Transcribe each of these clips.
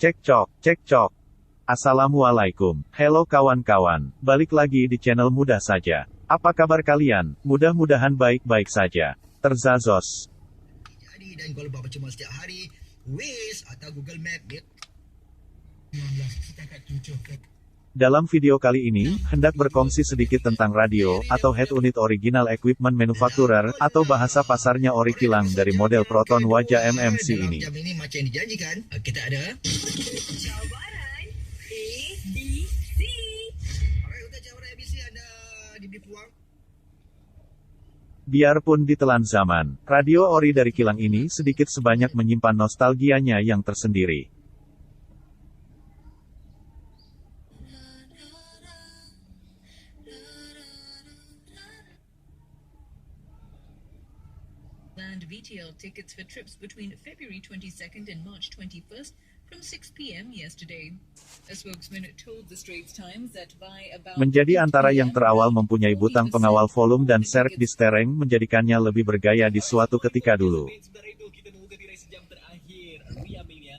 Cek cok. Assalamualaikum. Halo kawan-kawan. Balik lagi di channel Mudah Saja. Apa kabar kalian? Mudah-mudahan baik-baik saja. Terzazos. Jadi, dan kalau buat cuma setiap hari, Waze atau Google Map dia 19 setakat 7. Dalam video kali ini, hendak berkongsi sedikit tentang radio, atau Head Unit Original Equipment Manufacturer, atau bahasa pasarnya ori kilang dari model Proton Wajah MMC ini. Jam ini macam yang dijanjikan, kita ada Jawaran ABC. Alright, untuk jawaran ABC anda diberi peluang. Biarpun ditelan zaman, radio ori dari kilang ini sedikit sebanyak menyimpan nostalgianya yang tersendiri. Land VTL tickets for trips between February 22nd and March 21st from 6 p.m. yesterday. A spokesman told the Straits Times that by about Menjadi antara 8 yang p.m., terawal mempunyai butang pengawal volume dan serep di stereng menjadikannya lebih bergaya di suatu ketika dulu. Sebentar itu kita menunggu tirai sejam terakhir. Riam ini ya.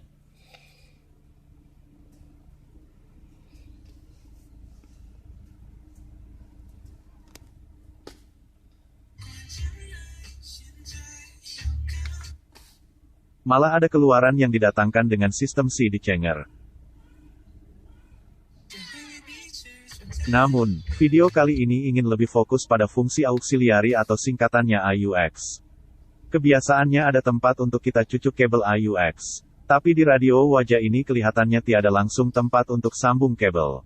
Malah ada keluaran yang didatangkan dengan sistem CD changer. Namun, video kali ini ingin lebih fokus pada fungsi auxiliary atau singkatannya AUX. Kebiasaannya ada tempat untuk kita cucuk kabel AUX. Tapi di radio wajah ini kelihatannya tiada langsung tempat untuk sambung kabel.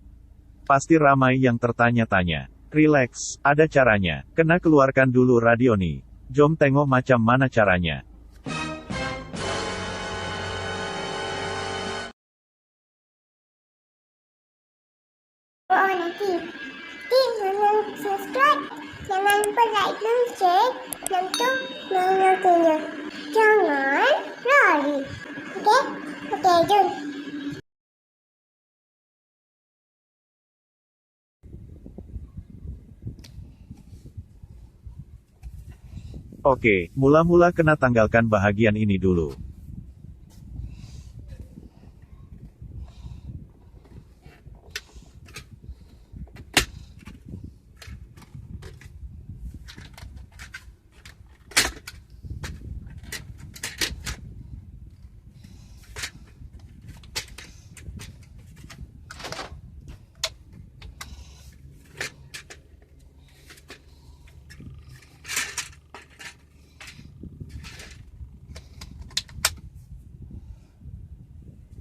Pasti ramai yang tertanya-tanya. Relax, ada caranya. Kena keluarkan dulu radio nih. Jom tengok macam mana caranya. Nanti jangan subscribe, jangan lupa like dan share, dan notifikasinya. Jangan lari. Oke, jom. Oke, mula-mula kena tanggalkan bahagian ini dulu.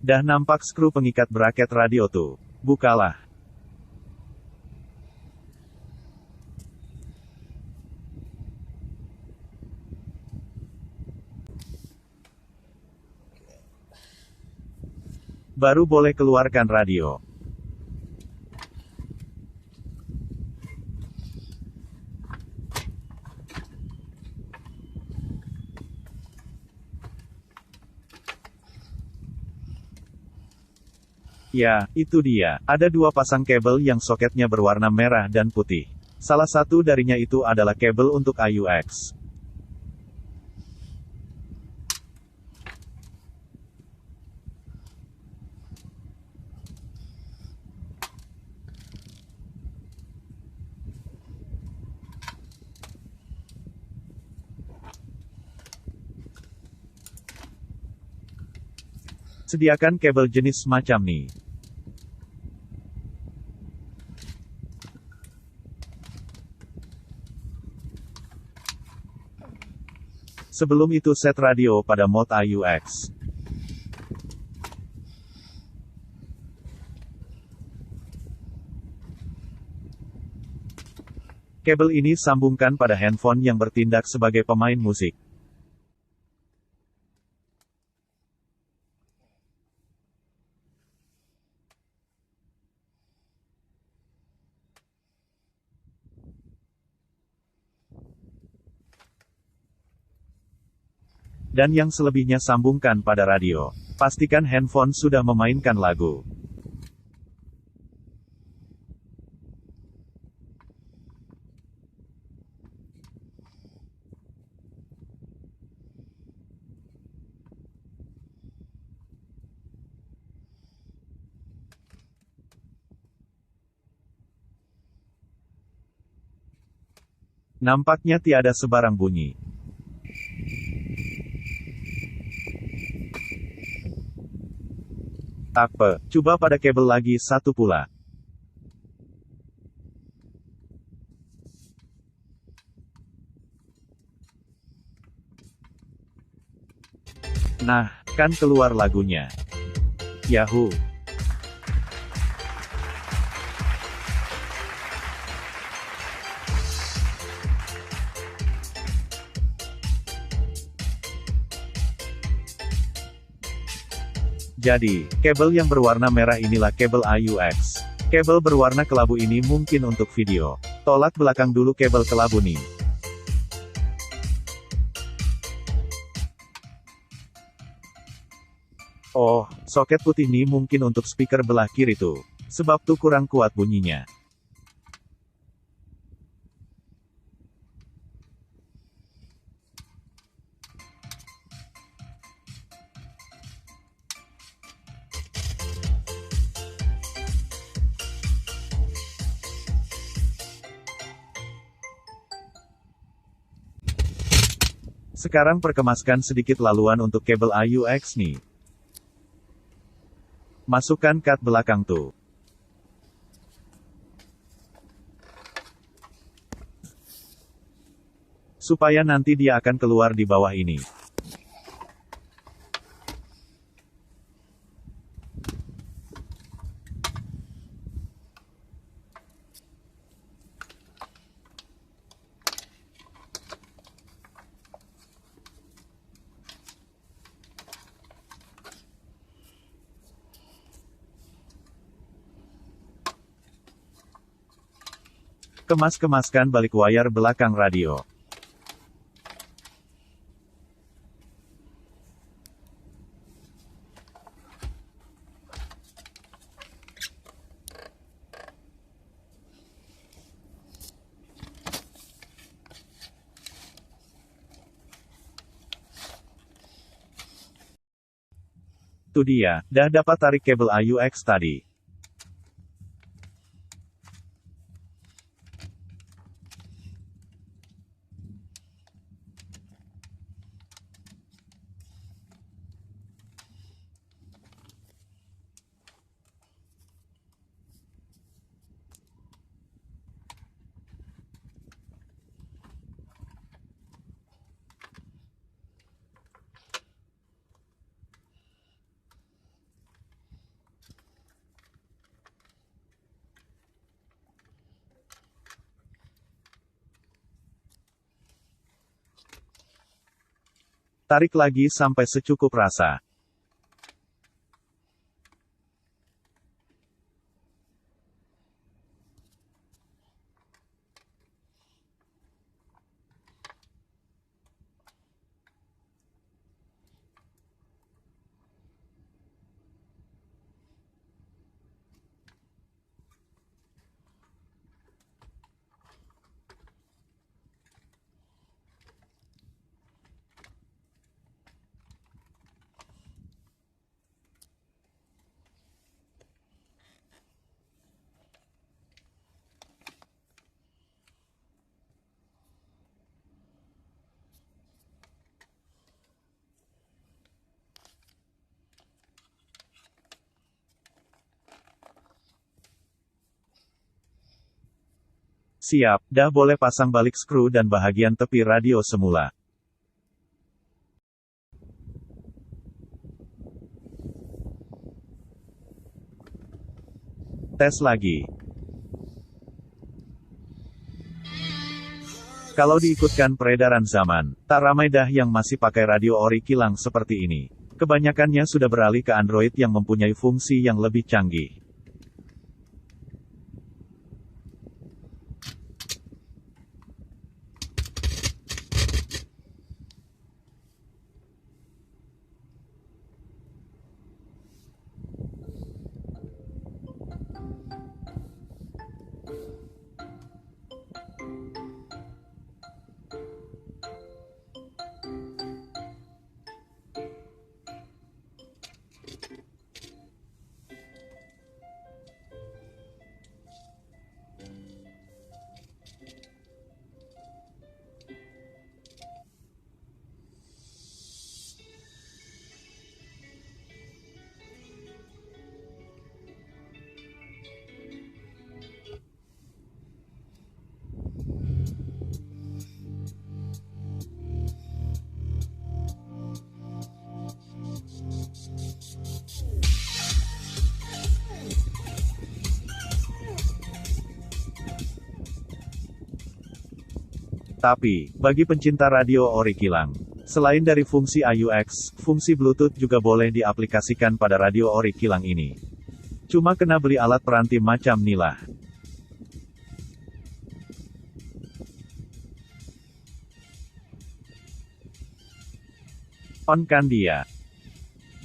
Dah nampak skru pengikat braket radio tuh. Bukalah. Baru boleh keluarkan radio. Ya, itu dia. Ada dua pasang kabel yang soketnya berwarna merah dan putih. Salah satu darinya itu adalah kabel untuk AUX. Sediakan kabel jenis semacam nih. Sebelum itu set radio pada mode AUX. Kabel ini sambungkan pada handphone yang bertindak sebagai pemain musik. Dan yang selebihnya sambungkan pada radio. Pastikan handphone sudah memainkan lagu. Nampaknya tiada sebarang bunyi. Takpe, coba pada kabel lagi satu pula. Nah, kan keluar lagunya. Yahoo! Jadi, kabel yang berwarna merah inilah kabel AUX. Kabel berwarna kelabu ini mungkin untuk video. Tolak belakang dulu kabel kelabu nih. Oh, soket putih nih mungkin untuk speaker belah kiri tuh. Sebab tuh kurang kuat bunyinya. Sekarang perkemaskan sedikit laluan untuk kabel AUX nih. Masukkan kat belakang tuh. Supaya nanti dia akan keluar di bawah ini. Kemaskan balik wire belakang radio. Tuh dia, dah dapat tarik kabel AUX tadi. Tarik lagi sampai secukup rasa. Siap, dah boleh pasang balik skru dan bahagian tepi radio semula. Tes lagi. Kalau diikutkan peredaran zaman, tak ramai dah yang masih pakai radio ori kilang seperti ini. Kebanyakannya sudah beralih ke Android yang mempunyai fungsi yang lebih canggih. Tapi, bagi pencinta radio ori kilang, selain dari fungsi AUX, fungsi Bluetooth juga boleh diaplikasikan pada radio ori kilang ini. Cuma kena beli alat peranti macam nilah. On-kan dia.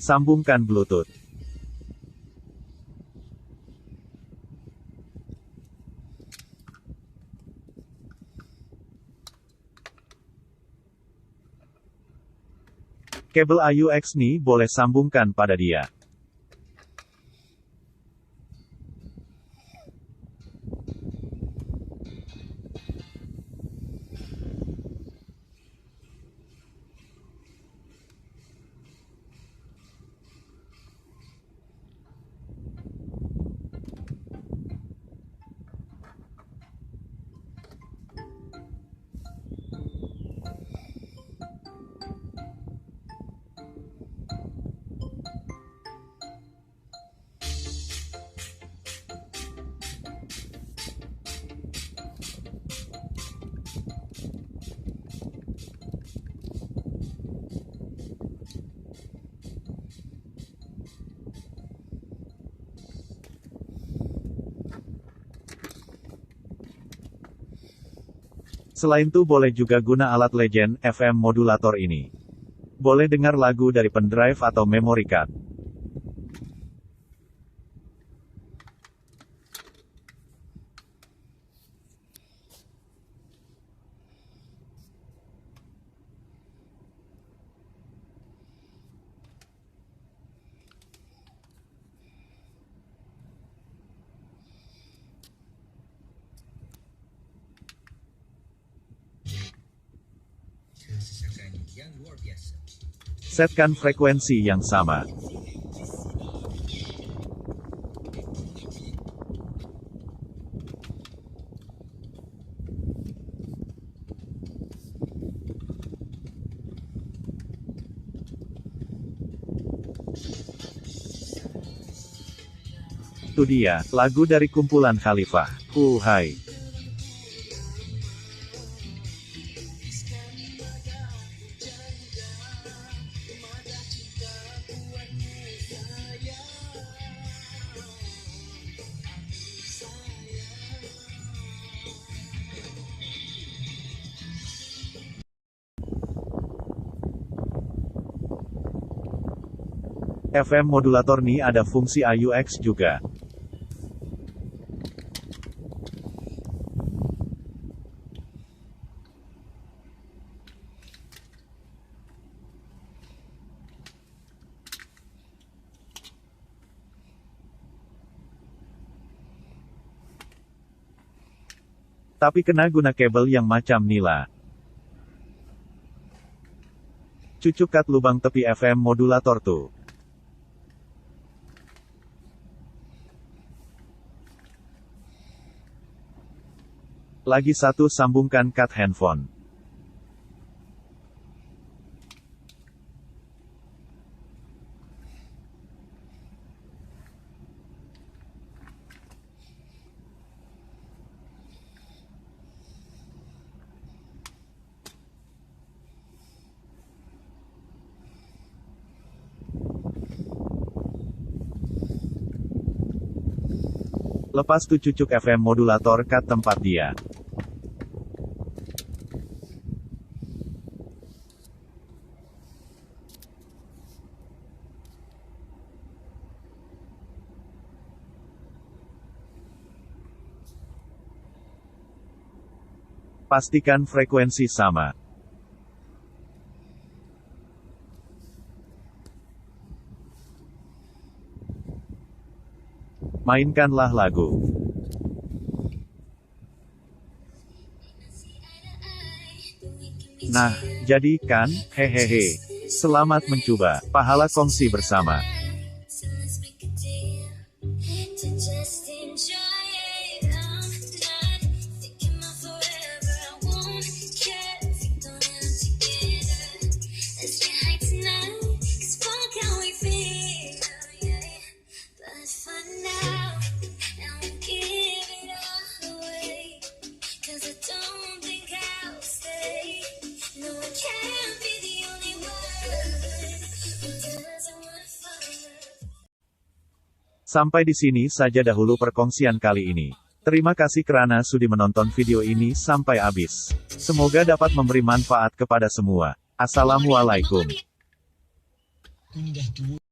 Sambungkan Bluetooth. Kabel AUX nih boleh sambungkan pada dia. Selain itu boleh juga guna alat Legend FM modulator ini. Boleh dengar lagu dari pendrive atau memory card. Kesesakan yang luar biasa. Setkan frekuensi yang sama. Itu dia, lagu dari kumpulan Khalifah. Hai. FM modulator nih ada fungsi AUX juga. Tapi kena guna kabel yang macam nila. Cucukkan lubang tepi FM modulator tuh. Lagi satu sambungkan cut handphone. Lepas tuh cucuk FM modulator ke tempat dia. Pastikan frekuensi sama. Mainkanlah lagu. Nah, jadi kan, hehehe. Selamat mencoba, pahala kongsi bersama. Sampai di sini saja dahulu perkongsian kali ini. Terima kasih kerana sudi menonton video ini sampai habis. Semoga dapat memberi manfaat kepada semua. Assalamualaikum. Aku ni dah tua.